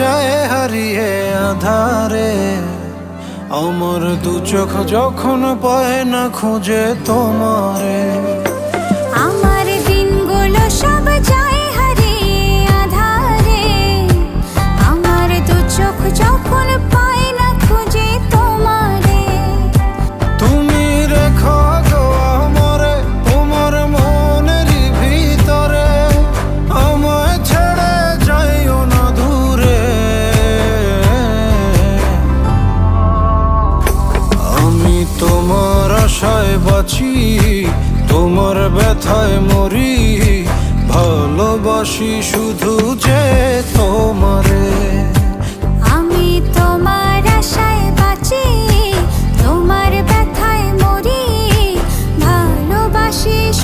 যায় হারিয়ে আধারে, আমার দু চোখ যখন পায় না খুঁজে তোমারে। আমার দিনগুলো সব যায় হারিয়ে আধারে, আমার দু চোখ যখন পায় না খুঁজে তোমারে। তুমি রেখো গো আমারে তোমার মনের ভিতরে, আমায় ছেড়ে যাইও না দূরে। আমি তোমার আশায় বাঁচি, তোমার ব্যথায় মরি, ভালোবাসি শুধু যে তোমারে।